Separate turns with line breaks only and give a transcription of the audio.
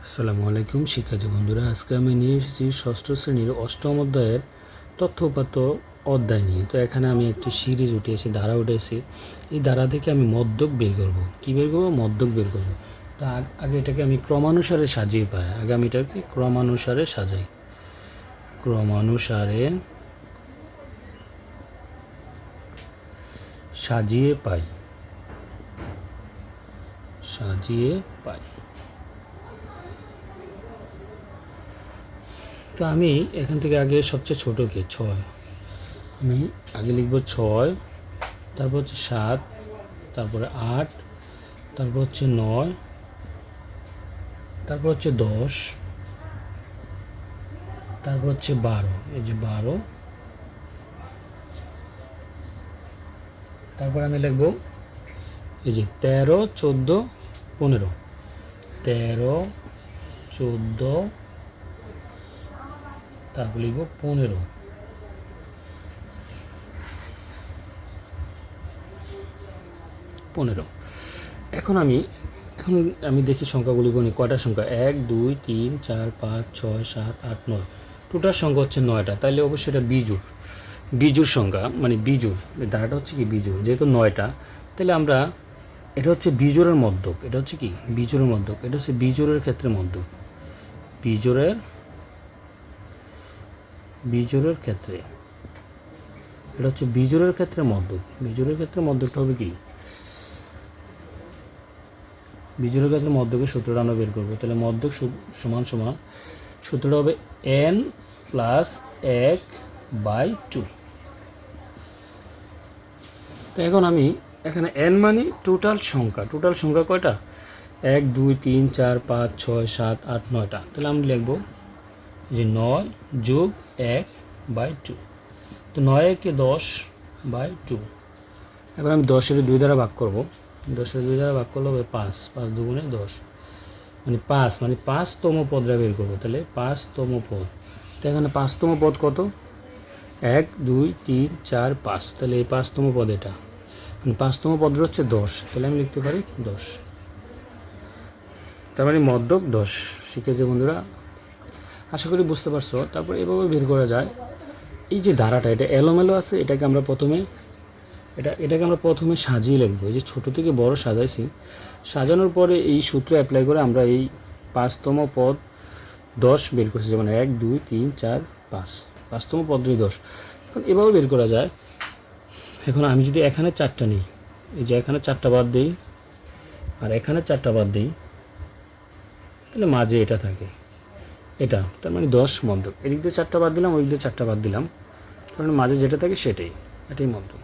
আসসালামু আলাইকুম শিক্ষার্থী বন্ধুরা, আজকে আমি নিয়ে এসেছি ষষ্ঠ শ্রেণীর অষ্টম অধ্যায়ের তথ্য উপাত্ত অধ্যায় নিয়ে। তো এখানে আমি একটি সিরিজ উঠিয়েছি, ধারা উঠেছি। এই ধারা থেকে আমি মদ্যক বের করব। কী বের করবো? মদ্যক বের করবো। তা আগে এটাকে আমি ক্রমানুসারে সাজিয়ে পাই। আগে আমি এটাকে ক্রমানুসারে সাজাই। ক্রমানুসারে সাজিয়ে পাই। সাজিয়ে পাই। তো আমি এখান থেকে আগে সবচেয়ে ছোটোকে 6, আমি আগে লিখব 6, তারপর হচ্ছে 7, তারপরে 8, তারপর হচ্ছে 9, তারপর হচ্ছে 10, তারপর হচ্ছে 12, এই যে 12, তারপর আমি লিখব এই যে 13, 14, 15, 13, 14, তারপর লিখব 15। এখন আমি দেখি সংখ্যাগুলি গণি। কয়টা সংখ্যা? 1, 2, 3, 4, 5, 6, 7, 8, 9। টোটাল সংখ্যা হচ্ছে 9টা। তাইলে অবশ্যই এটা বিজুর সংখ্যা, মানে বিজুর। এই ধারাটা হচ্ছে কি বিজুর, যেহেতু 9টা। তাহলে আমরা এটা হচ্ছে বিজোড়ের মধ্যক। এটা হচ্ছে কি বিজোড়ের মধ্যক। এটা হচ্ছে বিজোড়ের ক্ষেত্রে মধ্যক। বিজোড়ের ক্ষেত্রে এটা হচ্ছে বিজোড়ের ক্ষেত্রে মধ্যক। বিজোড়ের ক্ষেত্রে মধ্যকটা হবে কি? বিজোড়ের ক্ষেত্রে মধ্যকের সূত্রটা আমরা বের করবো। তাহলে মধ্যক সমান সূত্রটা হবে n + 1/2। তো এখন আমি এখানে n মানে টোটাল সংখ্যা কয়টা? 1, 2, 3, 4, 5, 6, 7, 8, 9টা। তাহলে আমি লিখব যে 9 + 1/2। তো 9 একে 10/2। এখন আমি 10-এর 2 দ্বারা ভাগ করব। 10-এর 2 দ্বারা ভাগ করলে হবে 5। 5 দুগুণে 10, মানে 5, মানে 5তম পদটা বের করবো। তাহলে 5তম পদ। তো এখানে 5তম পদ কত? 1, 2, 3, 4, 5। তাহলে এই 5তম পদ এটা, মানে 5তম পদটা হচ্ছে 10। তাহলে আমি লিখতে পারি 10। তার মানে মধ্যক 10। শিক্ষার্থী বন্ধুরা, আশা করি বুঝতে পারছো। তারপর এভাবে বের করা যায়। এই যে ধারাটা, এটা এলোমেলো আছে, এটাকে আমরা প্রথমে সাজিয়ে লিখবো। এই যে ছোটো থেকে বড় সাজাইছি, সাজানোর পরে এই সূত্র অ্যাপ্লাই করে আমরা এই 5তম পদ 10 বের করছি। যেমন 1, 2, 3, 4, 5, 5তম পদটি 10। এখন এভাবে বের করা যায়। এখন আমি যদি এখানে 4টা নিই, এই যে এখানে 4টা বাদ দিই আর এখানে 4টা বাদ দিই, তাহলে মাঝে এটা থাকে, এটা। তার মানে 10 মধ্যক। এদিক দিয়ে 4টা বাদ দিলাম, ওই দিক দিয়ে 4টা বাদ দিলাম, তার মানে মাঝে যেটা থাকে এটাই মধ্যক।